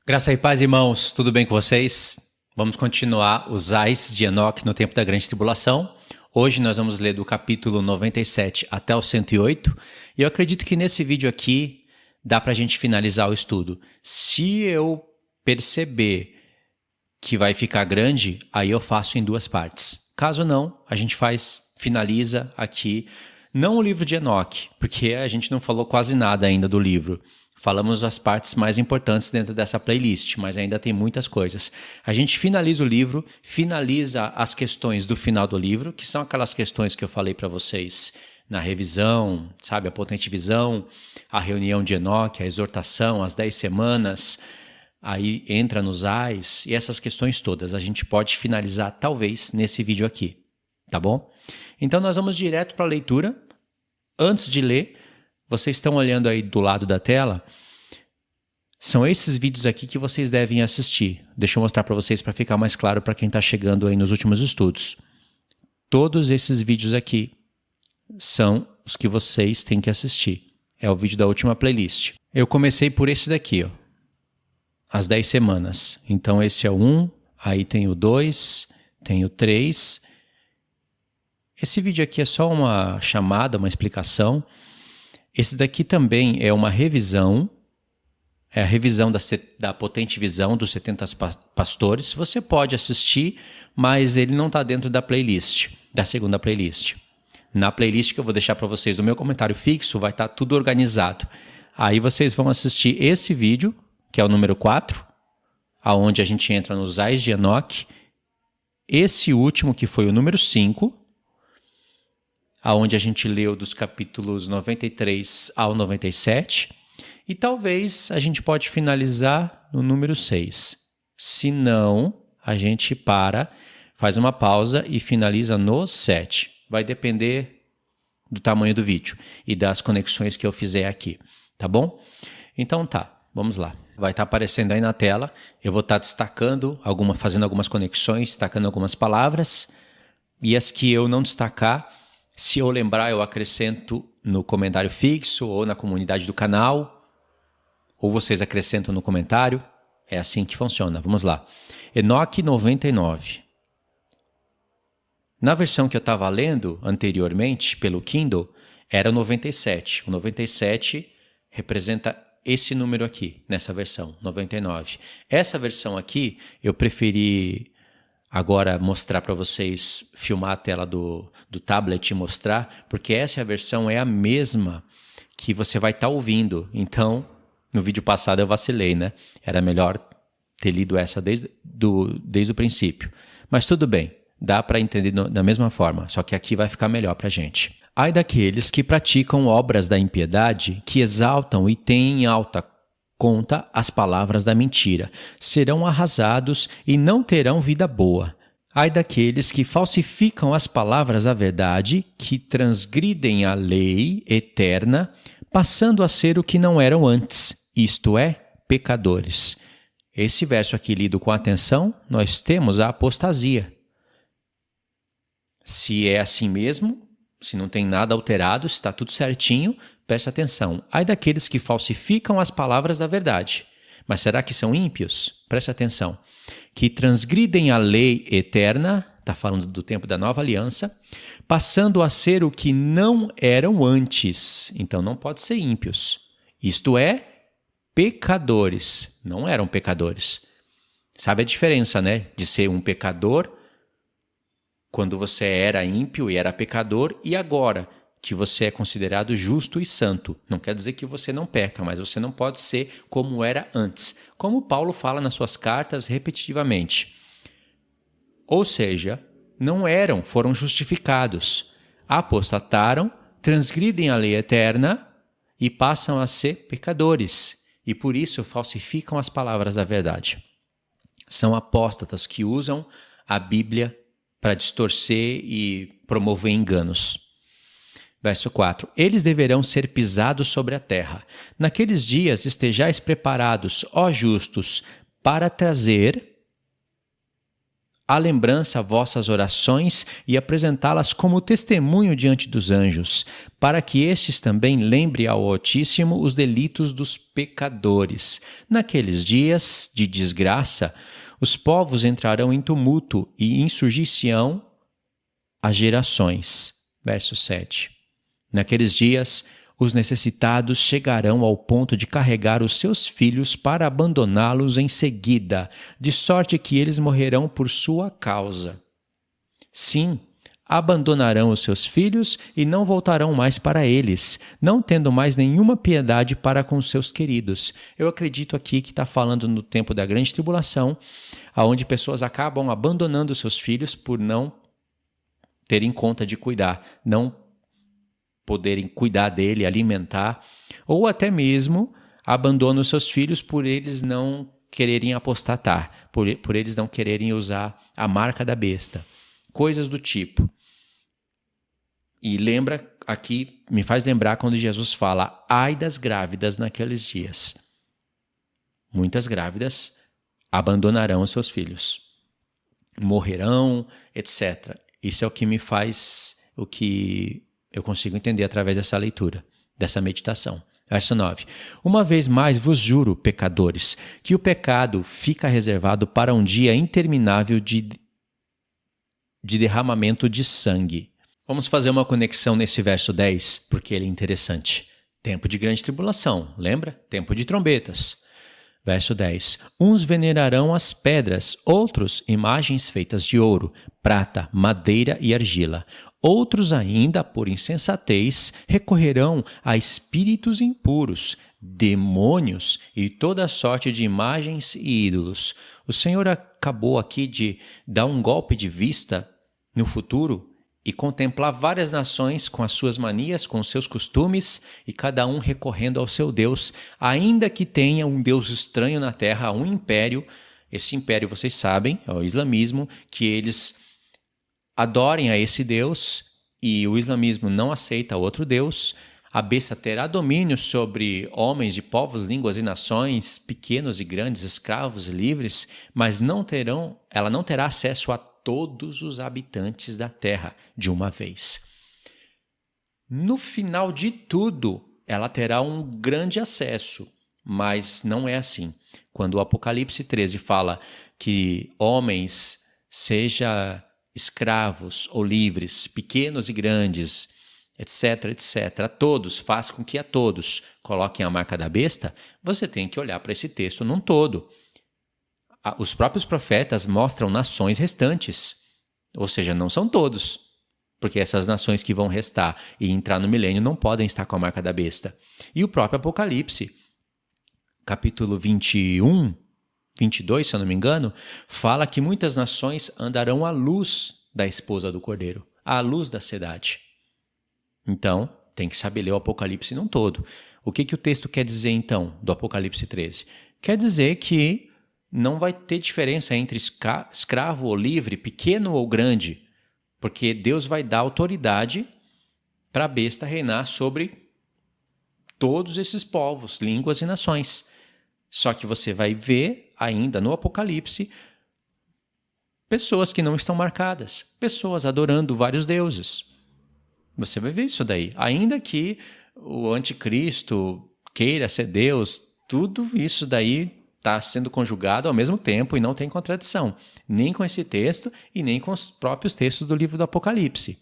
Graça e paz, irmãos, tudo bem com vocês? Vamos continuar os ais de Enoque no tempo da grande tribulação. Hoje nós vamos ler do capítulo 97 até o 108, e eu acredito que nesse vídeo aqui dá para a gente finalizar o estudo. Se eu perceber que vai ficar grande, aí eu faço em duas partes. Caso não, a gente finaliza aqui, não o livro de Enoque, porque a gente não falou quase nada ainda do livro. Falamos as partes mais importantes dentro dessa playlist, mas ainda tem muitas coisas. A gente finaliza o livro, finaliza as questões do final do livro, que são aquelas questões que eu falei para vocês na revisão, sabe? A potente visão, a reunião de Enoque, a exortação, as 10 semanas, aí entra nos ais e essas questões todas. A gente pode finalizar talvez nesse vídeo aqui, tá bom? Então nós vamos direto para a leitura. Antes de ler, vocês estão olhando aí do lado da tela, são esses vídeos aqui que vocês devem assistir. Deixa eu mostrar para vocês para ficar mais claro para quem está chegando aí nos últimos estudos. Todos esses vídeos aqui são os que vocês têm que assistir. É o vídeo da última playlist. Eu comecei por esse daqui, ó, as 10 semanas. Então esse é o 1, aí tem o 2, tem o 3. Esse vídeo aqui é só uma chamada, uma explicação. Esse daqui também é uma revisão, é a revisão da potente visão dos 70 pastores. Você pode assistir, mas ele não está dentro da playlist, da segunda playlist. Na playlist que eu vou deixar para vocês no meu comentário fixo, vai estar tudo organizado. Aí vocês vão assistir esse vídeo, que é o número 4, aonde a gente entra nos ais de Enoque. Esse último, que foi o número 5, aonde a gente leu dos capítulos 93 ao 97, e talvez a gente pode finalizar no número 6. Se não, a gente faz uma pausa e finaliza no 7. Vai depender do tamanho do vídeo e das conexões que eu fizer aqui, tá bom? Então tá, vamos lá. Vai estar aparecendo aí na tela, eu vou estar destacando, fazendo algumas conexões, destacando algumas palavras, e as que eu não destacar, se eu lembrar, eu acrescento no comentário fixo ou na comunidade do canal, ou vocês acrescentam no comentário. É assim que funciona. Vamos lá. Enoque 99. Na versão que eu estava lendo anteriormente, pelo Kindle, era o 97. O 97 representa esse número aqui, nessa versão, 99. Essa versão aqui, eu preferi agora mostrar para vocês, filmar a tela do tablet e mostrar, porque essa versão é a mesma que você vai estar ouvindo. Então, no vídeo passado eu vacilei, né? Era melhor ter lido essa desde o princípio. Mas tudo bem, dá para entender da mesma forma, só que aqui vai ficar melhor para a gente. Ai daqueles que praticam obras da impiedade, que exaltam e têm em alta conta as palavras da mentira, serão arrasados e não terão vida boa. Ai daqueles que falsificam as palavras da verdade, que transgridem a lei eterna, passando a ser o que não eram antes, isto é, pecadores. Esse verso aqui lido com atenção, nós temos a apostasia. Se é assim mesmo, se não tem nada alterado, se está tudo certinho, preste atenção. Ai daqueles que falsificam as palavras da verdade. Mas será que são ímpios? Preste atenção. Que transgridem a lei eterna, está falando do tempo da nova aliança, passando a ser o que não eram antes. Então não pode ser ímpios. Isto é, pecadores. Não eram pecadores. Sabe a diferença, né? De ser um pecador quando você era ímpio e era pecador, e agora que você é considerado justo e santo. Não quer dizer que você não peca, mas você não pode ser como era antes. Como Paulo fala nas suas cartas repetitivamente. Ou seja, não eram, foram justificados. Apostataram, transgridem a lei eterna e passam a ser pecadores. E por isso falsificam as palavras da verdade. São apóstatas que usam a Bíblia para distorcer e promover enganos. Verso 4. Eles deverão ser pisados sobre a terra. Naqueles dias estejais preparados, ó justos, para trazer à lembrança vossas orações e apresentá-las como testemunho diante dos anjos, para que estes também lembrem ao Altíssimo os delitos dos pecadores. Naqueles dias de desgraça, os povos entrarão em tumulto e insurgir-se-ão as gerações. Verso 7. Naqueles dias, os necessitados chegarão ao ponto de carregar os seus filhos para abandoná-los em seguida, de sorte que eles morrerão por sua causa. Sim, abandonarão os seus filhos e não voltarão mais para eles, não tendo mais nenhuma piedade para com seus queridos. Eu acredito aqui que está falando no tempo da grande tribulação, onde pessoas acabam abandonando seus filhos por não terem conta de cuidar, não poderem cuidar dele, alimentar, ou até mesmo abandonam os seus filhos por eles não quererem apostatar, por eles não quererem usar a marca da besta. Coisas do tipo. E lembra aqui, me faz lembrar quando Jesus fala: ai das grávidas naqueles dias. Muitas grávidas abandonarão os seus filhos, morrerão, etc. Isso é o que me faz, o que eu consigo entender através dessa leitura, dessa meditação. Verso 9. Uma vez mais vos juro, pecadores, que o pecado fica reservado para um dia interminável de derramamento de sangue. Vamos fazer uma conexão nesse verso 10, porque ele é interessante. Tempo de grande tribulação, lembra? Tempo de trombetas. Verso 10. Uns venerarão as pedras, outros imagens feitas de ouro, prata, madeira e argila. Outros ainda, por insensatez, recorrerão a espíritos impuros, demônios e toda sorte de imagens e ídolos. O Senhor acabou aqui de dar um golpe de vista no futuro e contemplar várias nações com as suas manias, com os seus costumes, e cada um recorrendo ao seu Deus, ainda que tenha um Deus estranho na terra, um império. Esse império, vocês sabem, é o islamismo, que eles adorem a esse Deus, e o islamismo não aceita outro Deus. A besta terá domínio sobre homens de povos, línguas e nações, pequenos e grandes, escravos e livres, mas ela não terá acesso a todos os habitantes da terra de uma vez. No final de tudo, ela terá um grande acesso, mas não é assim. Quando o Apocalipse 13 fala que homens, seja escravos ou livres, pequenos e grandes, etc, etc, todos, faz com que a todos coloquem a marca da besta, você tem que olhar para esse texto num todo. Os próprios profetas mostram nações restantes, ou seja, não são todos, porque essas nações que vão restar e entrar no milênio não podem estar com a marca da besta. E o próprio Apocalipse, capítulo 21, 22, se eu não me engano, fala que muitas nações andarão à luz da esposa do Cordeiro, à luz da cidade. Então, tem que saber ler o Apocalipse num todo. O que o texto quer dizer, então, do Apocalipse 13? Quer dizer que não vai ter diferença entre escravo ou livre, pequeno ou grande, porque Deus vai dar autoridade para a besta reinar sobre todos esses povos, línguas e nações. Só que você vai ver ainda no Apocalipse pessoas que não estão marcadas, pessoas adorando vários deuses. Você vai ver isso daí. Ainda que o anticristo queira ser Deus, tudo isso daí está sendo conjugado ao mesmo tempo e não tem contradição, nem com esse texto e nem com os próprios textos do livro do Apocalipse.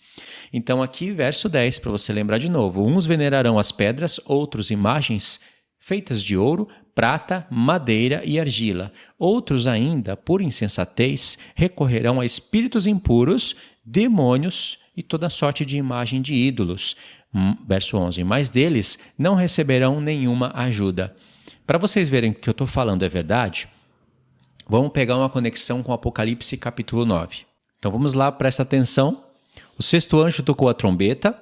Então aqui, verso 10, para você lembrar de novo. Uns venerarão as pedras, outros imagens feitas de ouro, prata, madeira e argila. Outros ainda, por insensatez, recorrerão a espíritos impuros, demônios e toda sorte de imagem de ídolos. Verso 11. Mas deles não receberão nenhuma ajuda. Para vocês verem que o que eu estou falando é verdade, vamos pegar uma conexão com Apocalipse capítulo 9. Então vamos lá, presta atenção. O sexto anjo tocou a trombeta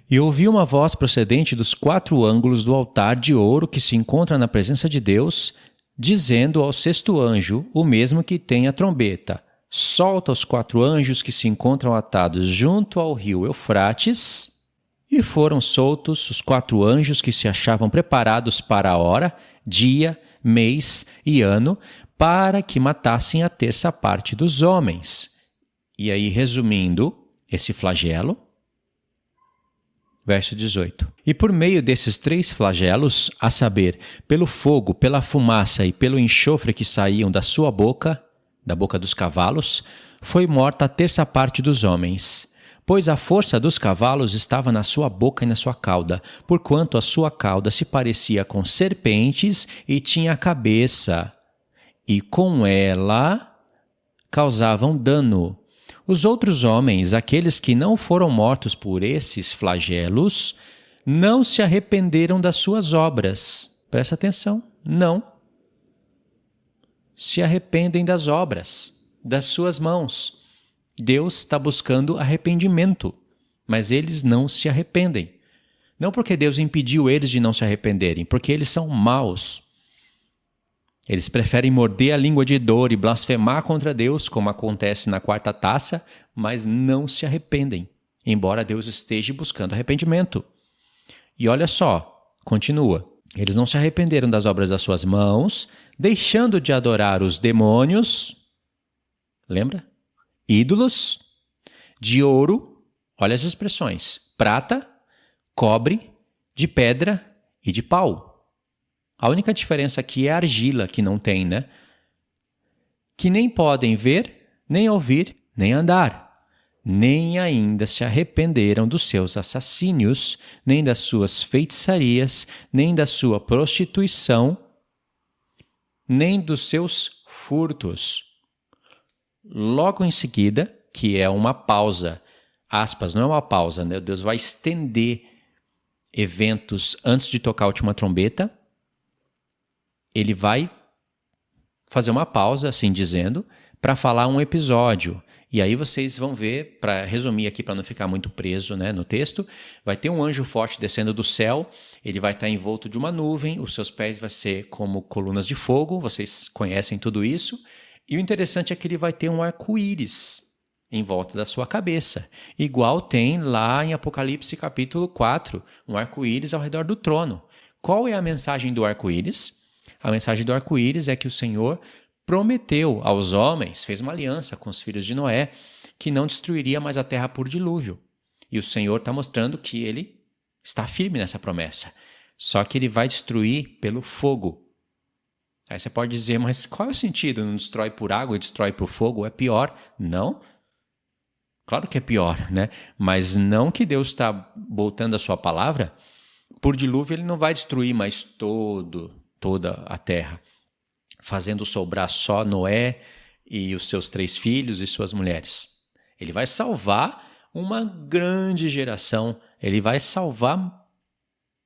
e ouvi uma voz procedente dos 4 ângulos do altar de ouro que se encontra na presença de Deus, dizendo ao sexto anjo, o mesmo que tem a trombeta: solta os 4 anjos que se encontram atados junto ao rio Eufrates. E foram soltos os 4 anjos que se achavam preparados para a hora, dia, mês e ano, para que matassem a terça parte dos homens. E aí, resumindo esse flagelo, verso 18. E por meio desses 3 flagelos, a saber, pelo fogo, pela fumaça e pelo enxofre que saíam da sua boca, da boca dos cavalos, foi morta a terça parte dos homens. Pois a força dos cavalos estava na sua boca e na sua cauda, porquanto a sua cauda se parecia com serpentes e tinha cabeça, e com ela causavam dano. Os outros homens, aqueles que não foram mortos por esses flagelos, não se arrependeram das suas obras. Presta atenção, não se arrependem das obras, das suas mãos. Deus está buscando arrependimento, mas eles não se arrependem. Não porque Deus impediu eles de não se arrependerem, porque eles são maus. Eles preferem morder a língua de dor e blasfemar contra Deus, como acontece na 4ª taça, mas não se arrependem, embora Deus esteja buscando arrependimento. E olha só, continua. Eles não se arrependeram das obras das suas mãos, deixando de adorar os demônios, lembra? Ídolos, de ouro, olha as expressões, prata, cobre, de pedra e de pau. A única diferença aqui é a argila, que não tem, né? Que nem podem ver, nem ouvir, nem andar. Nem ainda se arrependeram dos seus assassínios, nem das suas feitiçarias, nem da sua prostituição, nem dos seus furtos. Logo em seguida, que é uma pausa, aspas, não é uma pausa, né? Deus vai estender eventos antes de tocar a última trombeta. Ele vai fazer uma pausa, assim dizendo, para falar um episódio. E aí vocês vão ver, para resumir aqui, para não ficar muito preso, né, no texto, vai ter um anjo forte descendo do céu, ele vai estar envolto de uma nuvem, os seus pés vão ser como colunas de fogo, vocês conhecem tudo isso. E o interessante é que ele vai ter um arco-íris em volta da sua cabeça, igual tem lá em Apocalipse capítulo 4, um arco-íris ao redor do trono. Qual é a mensagem do arco-íris? A mensagem do arco-íris é que o Senhor prometeu aos homens, fez uma aliança com os filhos de Noé, que não destruiria mais a terra por dilúvio. E o Senhor está mostrando que ele está firme nessa promessa. Só que ele vai destruir pelo fogo. Aí você pode dizer, mas qual é o sentido? Não destrói por água e destrói por fogo? É pior? Não. Claro que é pior, né? Mas não que Deus está voltando a sua palavra. Por dilúvio ele não vai destruir mais toda a terra, fazendo sobrar só Noé e os seus 3 filhos e suas mulheres. Ele vai salvar uma grande geração, ele vai salvar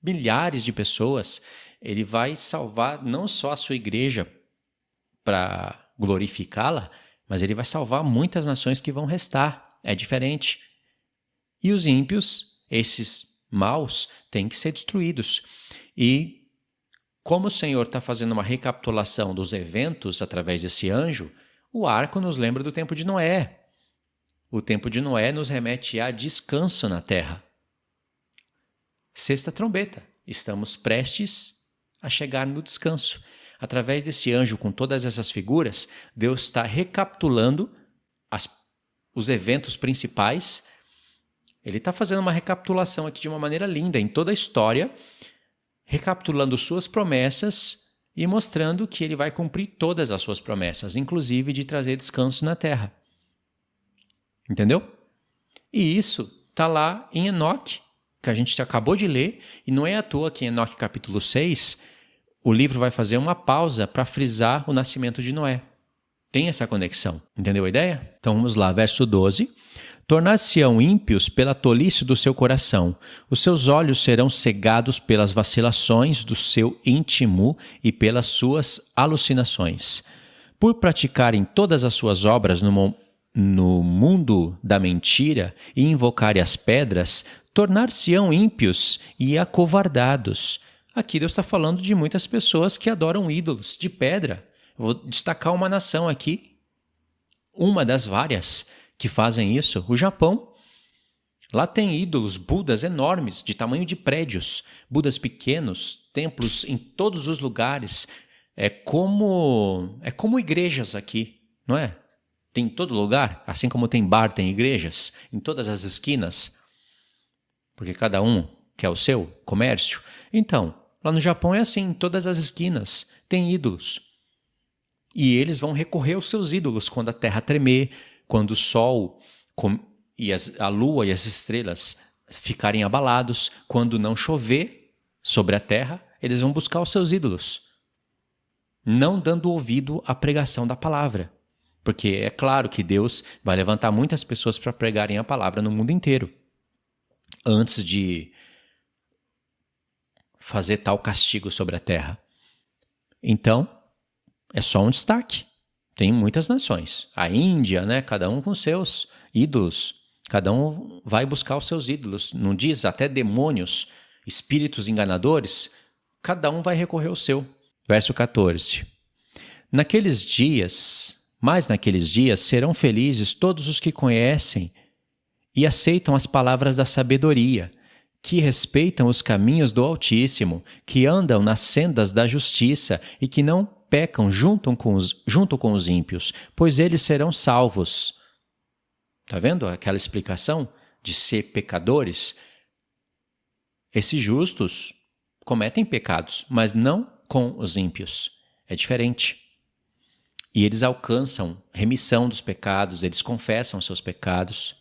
milhares de pessoas, ele vai salvar não só a sua igreja para glorificá-la, mas ele vai salvar muitas nações que vão restar. É diferente. E os ímpios, esses maus, têm que ser destruídos. E como o Senhor está fazendo uma recapitulação dos eventos através desse anjo, o arco nos lembra do tempo de Noé. O tempo de Noé nos remete a descanso na terra. 6ª trombeta. Estamos prestes a chegar no descanso. Através desse anjo, com todas essas figuras, Deus está recapitulando os eventos principais. Ele está fazendo uma recapitulação aqui de uma maneira linda em toda a história, recapitulando suas promessas e mostrando que ele vai cumprir todas as suas promessas, inclusive de trazer descanso na terra. Entendeu? E isso está lá em Enoque, que a gente acabou de ler, e não é à toa que em Enoque capítulo 6, o livro vai fazer uma pausa para frisar o nascimento de Noé. Tem essa conexão. Entendeu a ideia? Então vamos lá, verso 12. Tornar-se-ão ímpios pela tolice do seu coração. Os seus olhos serão cegados pelas vacilações do seu íntimo e pelas suas alucinações. Por praticarem todas as suas obras no mundo da mentira e invocarem as pedras, tornar-se-ão ímpios e acovardados. Aqui Deus está falando de muitas pessoas que adoram ídolos de pedra. Vou destacar uma nação aqui, uma das várias que fazem isso, o Japão. Lá tem ídolos, budas enormes, de tamanho de prédios, budas pequenos, templos em todos os lugares, É como igrejas aqui, não é? Tem em todo lugar, assim como tem bar, tem igrejas, em todas as esquinas, porque cada um quer o seu comércio. Então, lá no Japão é assim, em todas as esquinas tem ídolos. E eles vão recorrer aos seus ídolos quando a terra tremer, quando o sol e a lua e as estrelas ficarem abalados, quando não chover sobre a terra, eles vão buscar os seus ídolos, não dando ouvido à pregação da palavra. Porque é claro que Deus vai levantar muitas pessoas para pregarem a palavra no mundo inteiro, antes de fazer tal castigo sobre a terra. Então, é só um destaque. Tem muitas nações. A Índia, né? Cada um com seus ídolos. Cada um vai buscar os seus ídolos. Não diz até demônios, espíritos enganadores. Cada um vai recorrer ao seu. Verso 14. Naqueles dias serão felizes todos os que conhecem e aceitam as palavras da sabedoria, que respeitam os caminhos do Altíssimo, que andam nas sendas da justiça e que não pecam junto com os ímpios, pois eles serão salvos. Está vendo aquela explicação de ser pecadores? Esses justos cometem pecados, mas não com os ímpios. É diferente. E eles alcançam remissão dos pecados, eles confessam seus pecados.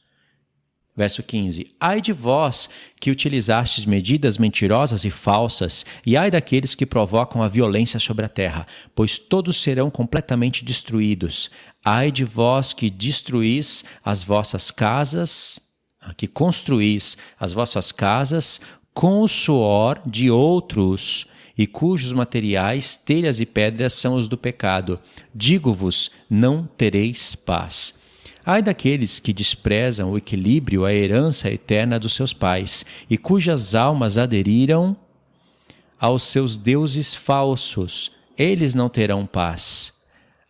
Verso 15. Ai de vós que utilizastes medidas mentirosas e falsas, e ai daqueles que provocam a violência sobre a terra, pois todos serão completamente destruídos. Ai de vós que destruís as vossas casas, que construís as vossas casas com o suor de outros, e cujos materiais, telhas e pedras são os do pecado. Digo-vos, não tereis paz. Ai daqueles que desprezam o equilíbrio, a herança eterna dos seus pais, e cujas almas aderiram aos seus deuses falsos. Eles não terão paz.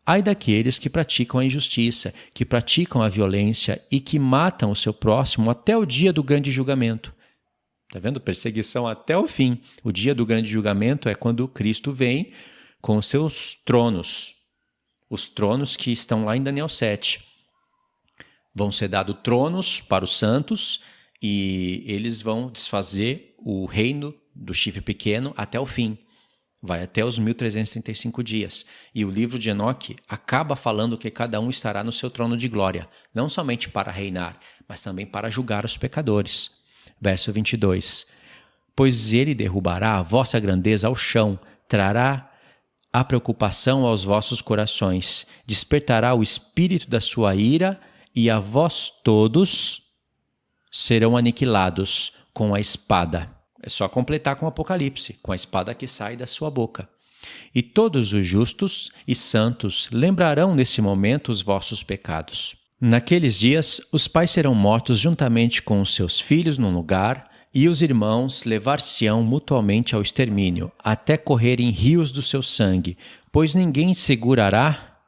Ai daqueles que praticam a injustiça, que praticam a violência e que matam o seu próximo até o dia do grande julgamento. Está vendo? Perseguição até o fim. O dia do grande julgamento é quando Cristo vem com os seus tronos. Os tronos que estão lá em Daniel 7. Vão ser dados tronos para os santos e eles vão desfazer o reino do chifre pequeno até o fim. Vai até os 1335 dias. E o livro de Enoque acaba falando que cada um estará no seu trono de glória, não somente para reinar, mas também para julgar os pecadores. Verso 22. Pois ele derrubará a vossa grandeza ao chão, trará a preocupação aos vossos corações, despertará o espírito da sua ira, e a vós todos serão aniquilados com a espada. É só completar com o Apocalipse, com a espada que sai da sua boca. E todos os justos e santos lembrarão nesse momento os vossos pecados. Naqueles dias, os pais serão mortos juntamente com os seus filhos num lugar, e os irmãos levar-se-ão mutuamente ao extermínio, até correrem rios do seu sangue, pois ninguém segurará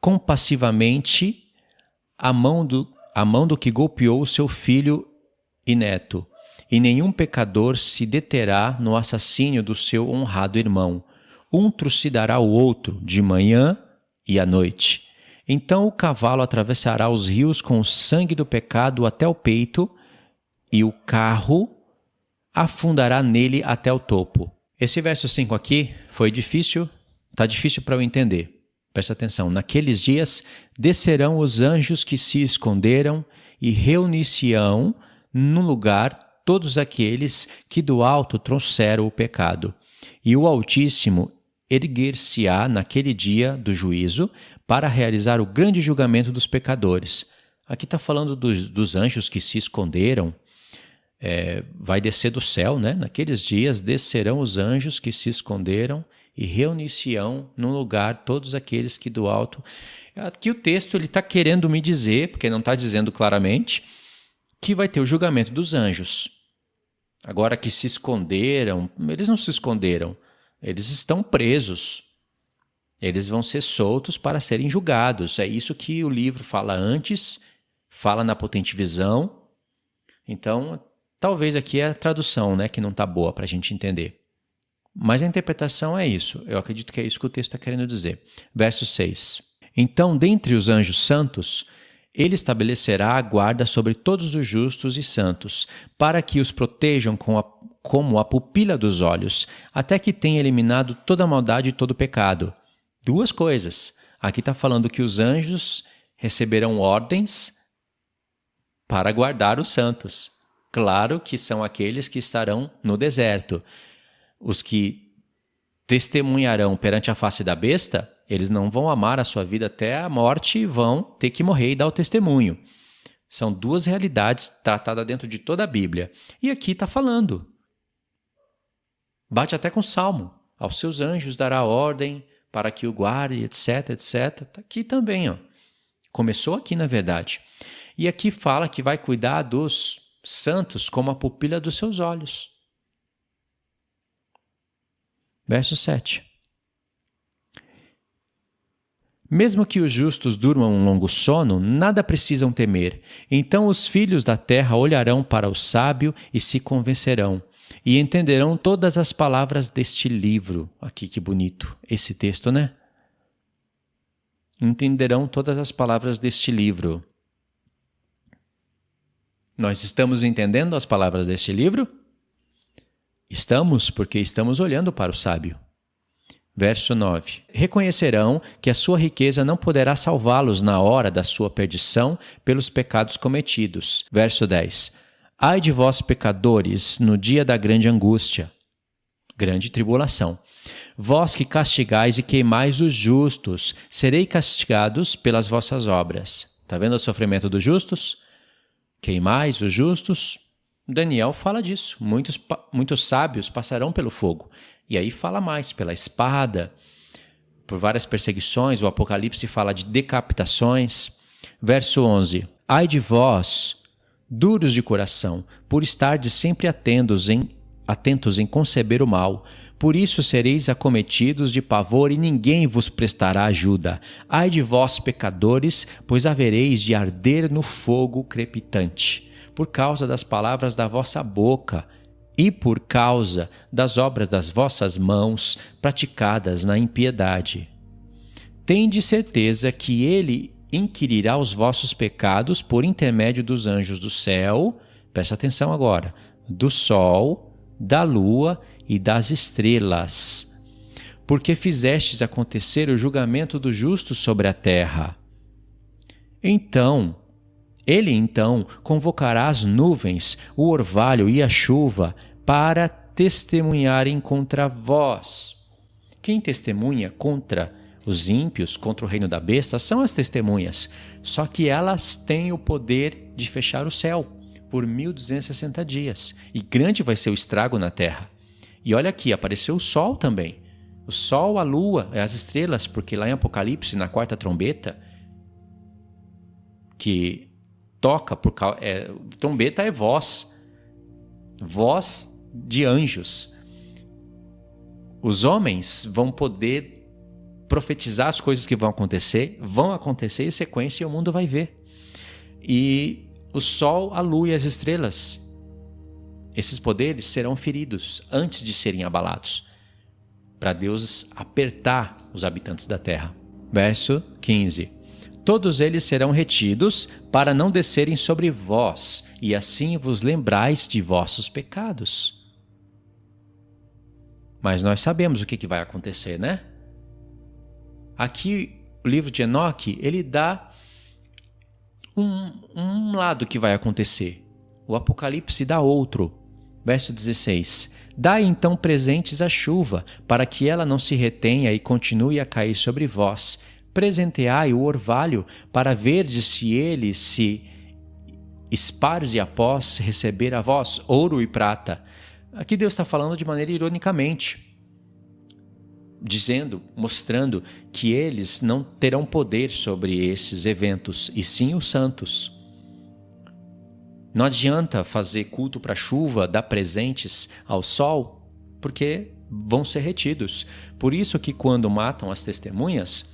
compassivamente a mão do que golpeou o seu filho e neto, e nenhum pecador se deterá no assassínio do seu honrado irmão. Um trucidará o outro de manhã e à noite. Então o cavalo atravessará os rios com o sangue do pecado até o peito, e o carro afundará nele até o topo. Esse verso 5 aqui foi difícil, está difícil para eu entender. Presta atenção, naqueles dias descerão os anjos que se esconderam e reunir-se-ão num lugar todos aqueles que do alto trouxeram o pecado. E o Altíssimo erguer-se-á naquele dia do juízo para realizar o grande julgamento dos pecadores. Aqui está falando dos anjos que se esconderam, vai descer do céu, né? Naqueles dias descerão os anjos que se esconderam e reunir-se-ão num lugar todos aqueles que do alto... Aqui o texto está querendo me dizer, porque não está dizendo claramente, que vai ter o julgamento dos anjos. Agora que se esconderam, eles não se esconderam, eles estão presos. Eles vão ser soltos para serem julgados. É isso que o livro fala antes, fala na potente visão. Então, talvez aqui é a tradução, né, que não está boa para a gente entender. Mas a interpretação é isso. Eu acredito que é isso que o texto está querendo dizer. Verso 6. Então, dentre os anjos santos, ele estabelecerá a guarda sobre todos os justos e santos, para que os protejam como a pupila dos olhos, até que tenha eliminado toda a maldade e todo o pecado. Duas coisas. Aqui está falando que os anjos receberão ordens para guardar os santos. Claro que são aqueles que estarão no deserto. Os que testemunharão perante a face da besta, eles não vão amar a sua vida até a morte e vão ter que morrer e dar o testemunho. São duas realidades tratadas dentro de toda a Bíblia. E aqui está falando. Bate até com o Salmo. Aos seus anjos dará ordem para que o guarde, etc, etc. Está aqui também, ó. Começou aqui, na verdade. E aqui fala que vai cuidar dos santos como a pupila dos seus olhos. Verso 7. Mesmo que os justos durmam um longo sono, nada precisam temer. Então os filhos da terra olharão para o sábio e se convencerão, e entenderão todas as palavras deste livro. Aqui, que bonito esse texto, né? Entenderão todas as palavras deste livro. Nós estamos entendendo as palavras deste livro? Estamos, porque estamos olhando para o sábio. Verso 9. Reconhecerão que a sua riqueza não poderá salvá-los na hora da sua perdição pelos pecados cometidos. Verso 10. Ai de vós, pecadores, no dia da grande angústia, grande tribulação. Vós que castigais e queimais os justos, serei castigados pelas vossas obras. Está vendo o sofrimento dos justos? Queimais os justos? Daniel fala disso. Muitos sábios passarão pelo fogo. E aí fala mais, pela espada, por várias perseguições. O Apocalipse fala de decapitações. Verso 11. Ai de vós, duros de coração, por estardes sempre atentos em conceber o mal. Por isso sereis acometidos de pavor e ninguém vos prestará ajuda. Ai de vós, pecadores, pois havereis de arder no fogo crepitante, por causa das palavras da vossa boca e por causa das obras das vossas mãos praticadas na impiedade. Tende certeza que ele inquirirá os vossos pecados por intermédio dos anjos do céu, presta atenção agora, do sol, da lua e das estrelas, porque fizestes acontecer o julgamento do justo sobre a terra. Ele então convocará as nuvens, o orvalho e a chuva para testemunharem contra vós. Quem testemunha contra os ímpios, contra o reino da besta, são as testemunhas, só que elas têm o poder de fechar o céu por 1260 dias, e grande vai ser o estrago na terra. E olha aqui, apareceu o sol também. O sol, a lua, as estrelas, porque lá em Apocalipse, na quarta trombeta, que toca, trombeta é voz de anjos. Os homens vão poder profetizar as coisas que vão acontecer em sequência e o mundo vai ver. E o sol, a lua e as estrelas, esses poderes serão feridos antes de serem abalados, para Deus apertar os habitantes da terra. Verso 15. Todos eles serão retidos para não descerem sobre vós, e assim vos lembrais de vossos pecados. Mas nós sabemos o que vai acontecer, né? Aqui, o livro de Enoque, ele dá um lado que vai acontecer. O Apocalipse dá outro. Verso 16. Dai então presentes à chuva, para que ela não se retenha e continue a cair sobre vós. Presenteai o orvalho, para verdes se ele se esparze após receber a vós ouro e prata. Aqui Deus está falando de maneira ironicamente, mostrando que eles não terão poder sobre esses eventos, e sim os santos. Não adianta fazer culto para a chuva, dar presentes ao sol, porque vão ser retidos. Por isso que quando matam as testemunhas,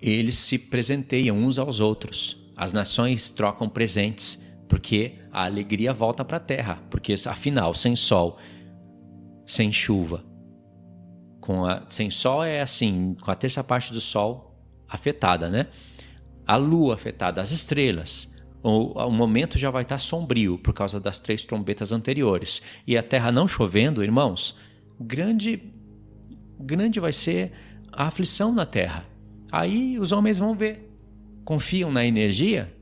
eles se presenteiam uns aos outros. As nações trocam presentes, porque a alegria volta para a terra, porque afinal, sem sol, sem chuva. Sem sol é assim, com a terça parte do sol afetada, né? A lua afetada, as estrelas. O momento já vai estar sombrio por causa das 3 trombetas anteriores. E a terra não chovendo, irmãos, grande vai ser a aflição na terra. Aí os homens vão ver. Confiam na energia?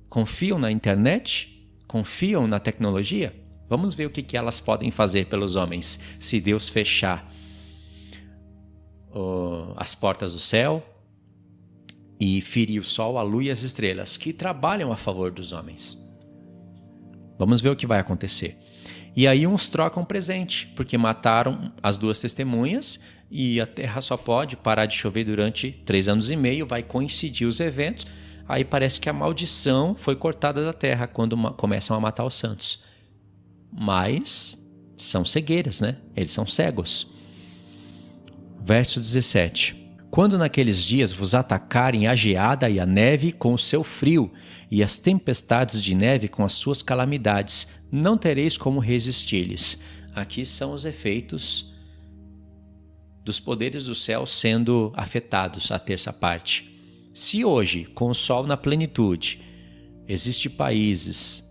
Confiam na internet? Confiam na tecnologia? Vamos ver o que elas podem fazer pelos homens se Deus fechar as portas do céu e ferir o sol, a lua e as estrelas, que trabalham a favor dos homens. Vamos ver o que vai acontecer. E aí uns trocam presente, porque mataram as 2 testemunhas e a terra só pode parar de chover durante 3 anos e meio, vai coincidir os eventos. Aí parece que a maldição foi cortada da terra quando começam a matar os santos. Mas são cegueiras, né? Eles são cegos. Verso 17. Quando naqueles dias vos atacarem a geada e a neve com o seu frio, e as tempestades de neve com as suas calamidades, não tereis como resistir-lhes. Aqui são os efeitos dos poderes do céu sendo afetados, a terça parte. Se hoje, com o sol na plenitude, existem países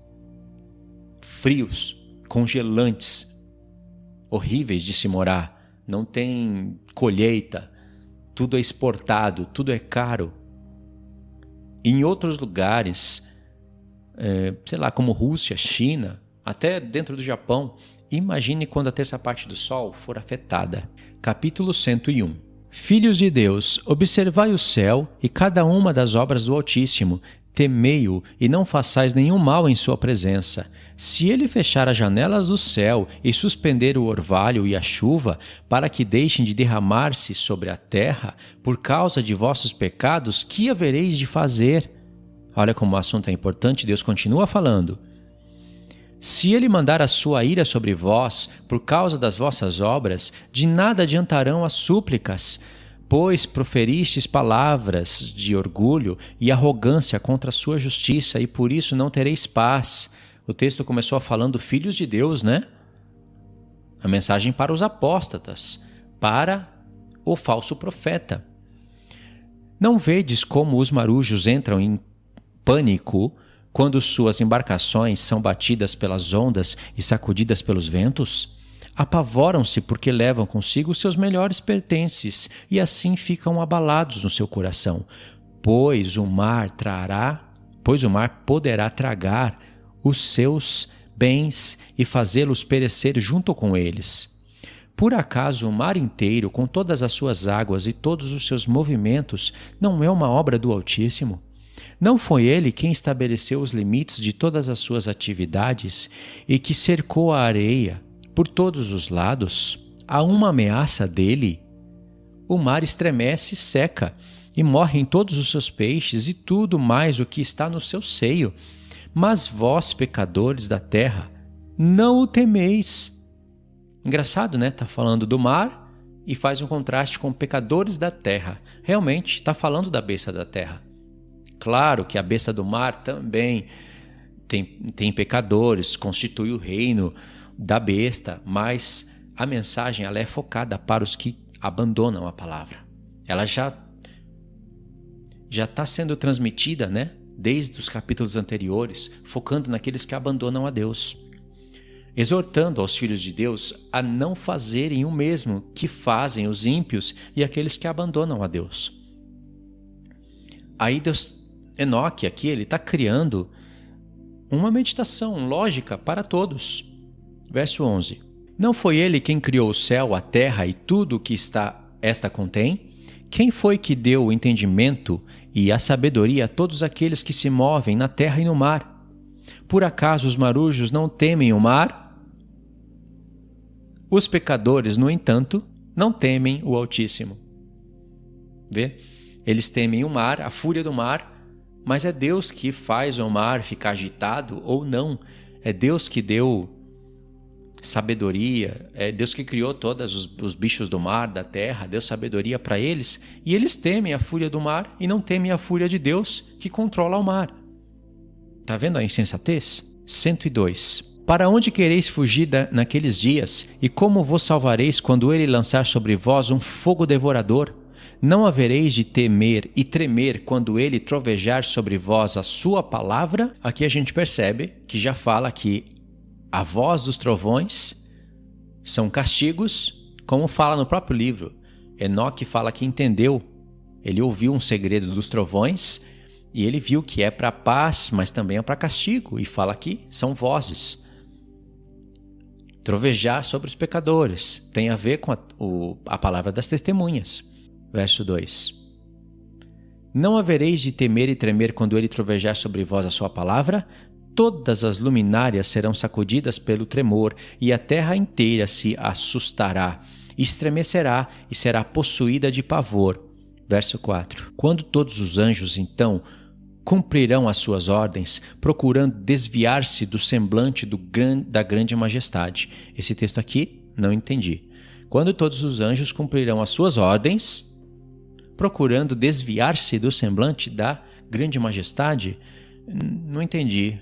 frios, congelantes, horríveis de se morar, não tem colheita, tudo é exportado, tudo é caro. Em outros lugares, sei lá, como Rússia, China, até dentro do Japão, imagine quando a terça parte do sol for afetada. Capítulo 101. Filhos de Deus, observai o céu e cada uma das obras do Altíssimo, temei-o e não façais nenhum mal em sua presença. Se ele fechar as janelas do céu e suspender o orvalho e a chuva, para que deixem de derramar-se sobre a terra por causa de vossos pecados, que havereis de fazer? Olha como o assunto é importante, Deus continua falando. Se ele mandar a sua ira sobre vós por causa das vossas obras, de nada adiantarão as súplicas, pois proferistes palavras de orgulho e arrogância contra a sua justiça, e por isso não tereis paz. O texto começou falando filhos de Deus, né? A mensagem para os apóstatas, para o falso profeta. Não vedes como os marujos entram em pânico quando suas embarcações são batidas pelas ondas e sacudidas pelos ventos? Apavoram-se porque levam consigo seus melhores pertences e assim ficam abalados no seu coração, pois o mar poderá tragar os seus bens e fazê-los perecer junto com eles. Por acaso o mar inteiro, com todas as suas águas e todos os seus movimentos, não é uma obra do Altíssimo? Não foi ele quem estabeleceu os limites de todas as suas atividades e que cercou a areia por todos os lados? Há uma ameaça dele. O mar estremece e seca, e morrem todos os seus peixes e tudo mais o que está no seu seio. Mas vós, pecadores da terra, não o temeis. Engraçado, né? Está falando do mar e faz um contraste com pecadores da terra. Realmente, está falando da besta da terra. Claro que a besta do mar também tem pecadores, constitui o reino da besta, mas a mensagem ela é focada para os que abandonam a palavra. Ela já está sendo transmitida, né? Desde os capítulos anteriores, focando naqueles que abandonam a Deus, exortando aos filhos de Deus a não fazerem o mesmo que fazem os ímpios e aqueles que abandonam a Deus. Aí Enoque aqui, ele está criando uma meditação lógica para todos. Verso 11. Não foi ele quem criou o céu, a terra e tudo o que esta contém? Quem foi que deu o entendimento e a sabedoria a todos aqueles que se movem na terra e no mar? Por acaso os marujos não temem o mar? Os pecadores, no entanto, não temem o Altíssimo. Vê? Eles temem o mar, a fúria do mar, mas é Deus que faz o mar ficar agitado ou não. É Deus que deu sabedoria, é Deus que criou todos os bichos do mar, da terra, deu sabedoria para eles, e eles temem a fúria do mar e não temem a fúria de Deus que controla o mar. Tá vendo a insensatez? 102. Para onde quereis fugir naqueles dias? E como vos salvareis quando ele lançar sobre vós um fogo devorador? Não havereis de temer e tremer quando ele trovejar sobre vós a sua palavra? Aqui a gente percebe que já fala que a voz dos trovões são castigos, como fala no próprio livro. Enoque fala que entendeu, ele ouviu um segredo dos trovões e ele viu que é para paz, mas também é para castigo, e fala que são vozes. Trovejar sobre os pecadores tem a ver com a palavra das testemunhas. Verso 2. Não havereis de temer e tremer quando ele trovejar sobre vós a sua palavra? Todas as luminárias serão sacudidas pelo tremor, e a terra inteira se assustará, estremecerá e será possuída de pavor. Verso 4. Quando todos os anjos, então, cumprirão as suas ordens, procurando desviar-se do semblante da grande majestade. Esse texto aqui, não entendi. Quando todos os anjos cumprirão as suas ordens, procurando desviar-se do semblante da grande majestade, não entendi.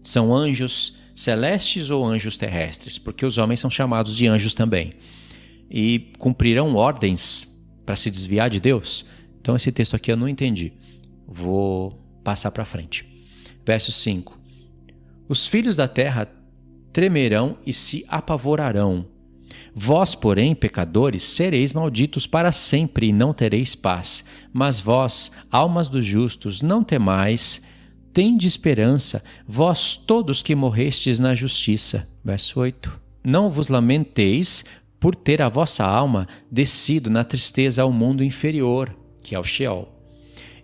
São anjos celestes ou anjos terrestres? Porque os homens são chamados de anjos também. E cumprirão ordens para se desviar de Deus? Então esse texto aqui eu não entendi. Vou passar para frente. Verso 5. Os filhos da terra tremerão e se apavorarão. Vós, porém, pecadores, sereis malditos para sempre e não tereis paz. Mas vós, almas dos justos, não temais, tende esperança, vós todos que morrestes na justiça. Verso 8. Não vos lamenteis por ter a vossa alma descido na tristeza ao mundo inferior, que é o Sheol,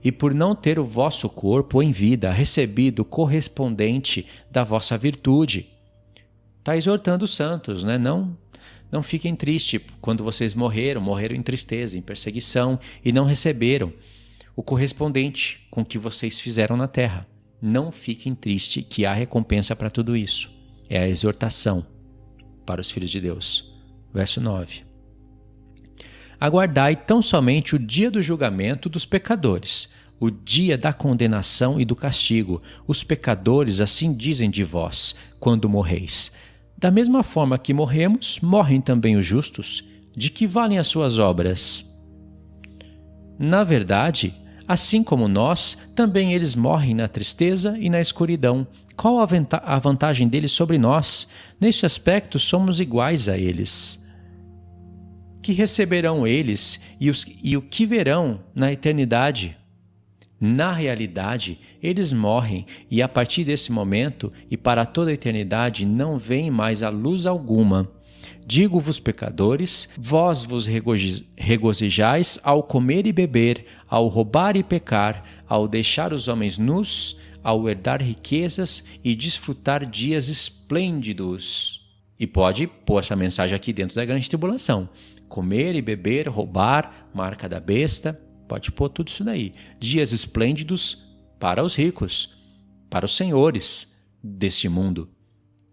e por não ter o vosso corpo em vida recebido correspondente da vossa virtude. Está exortando os santos, né? Não fiquem tristes quando vocês morreram em tristeza, em perseguição, e não receberam o correspondente com o que vocês fizeram na terra. Não fiquem tristes, que há recompensa para tudo isso. É a exortação para os filhos de Deus. Verso 9. Aguardai tão somente o dia do julgamento dos pecadores, o dia da condenação e do castigo. Os pecadores assim dizem de vós, quando morreis. Da mesma forma que morremos, morrem também os justos. De que valem as suas obras? Na verdade, assim como nós, também eles morrem na tristeza e na escuridão. Qual a vantagem deles sobre nós? Neste aspecto, somos iguais a eles. Que receberão eles e o que verão na eternidade? Na realidade, eles morrem e a partir desse momento e para toda a eternidade não veem mais a luz alguma. Digo-vos, pecadores, vós vos regozijais ao comer e beber, ao roubar e pecar, ao deixar os homens nus, ao herdar riquezas e desfrutar dias esplêndidos. E pode pôr essa mensagem aqui dentro da grande tribulação. Comer e beber, roubar, marca da besta, pode pôr tudo isso daí. Dias esplêndidos para os ricos, para os senhores deste mundo,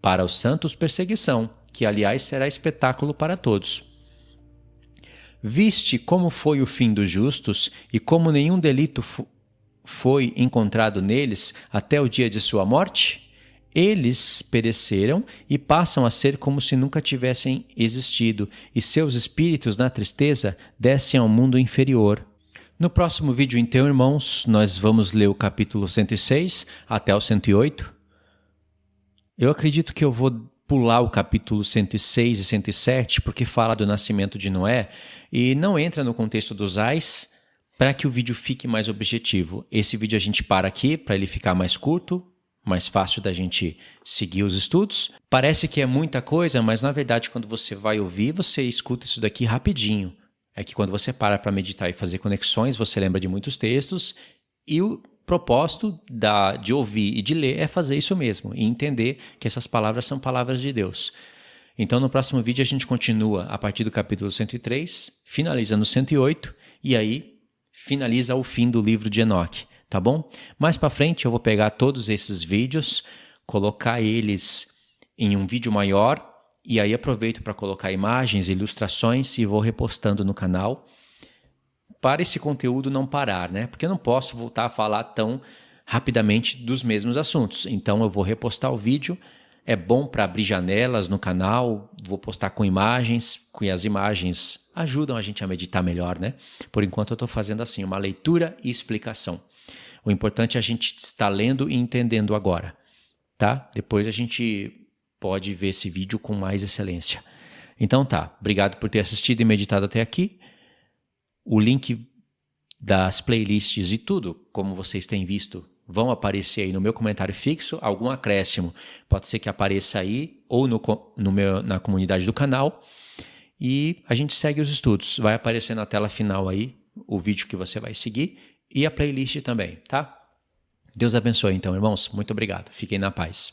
para os santos perseguição, que aliás será espetáculo para todos. Viste como foi o fim dos justos e como nenhum delito foi encontrado neles até o dia de sua morte? Eles pereceram e passam a ser como se nunca tivessem existido, e seus espíritos na tristeza descem ao mundo inferior. No próximo vídeo, então, irmãos, nós vamos ler o capítulo 106 até o 108. Eu acredito que eu vou pular o capítulo 106 e 107, porque fala do nascimento de Noé, e não entra no contexto dos ais, para que o vídeo fique mais objetivo. Esse vídeo a gente para aqui, para ele ficar mais curto, mais fácil da gente seguir os estudos. Parece que é muita coisa, mas na verdade quando você vai ouvir, você escuta isso daqui rapidinho. É que quando você para meditar e fazer conexões, você lembra de muitos textos, e o propósito de ouvir e de ler é fazer isso mesmo, e entender que essas palavras são palavras de Deus. Então no próximo vídeo a gente continua a partir do capítulo 103, finaliza no 108, e aí finaliza o fim do livro de Enoque. Tá bom? Mais para frente eu vou pegar todos esses vídeos, colocar eles em um vídeo maior e aí aproveito para colocar imagens, ilustrações e vou repostando no canal para esse conteúdo não parar, né? Porque eu não posso voltar a falar tão rapidamente dos mesmos assuntos. Então eu vou repostar o vídeo É bom para abrir janelas no canal, vou postar com imagens, e as imagens ajudam a gente a meditar melhor, né? Por enquanto eu estou fazendo assim, uma leitura e explicação. O importante é a gente estar lendo e entendendo agora, tá? Depois a gente pode ver esse vídeo com mais excelência. Então tá, obrigado por ter assistido e meditado até aqui. O link das playlists e tudo, como vocês têm visto, vão aparecer aí no meu comentário fixo. Algum acréscimo pode ser que apareça aí ou na comunidade do canal. E a gente segue os estudos. Vai aparecer na tela final aí o vídeo que você vai seguir e a playlist também, tá? Deus abençoe então, irmãos. Muito obrigado. Fiquem na paz.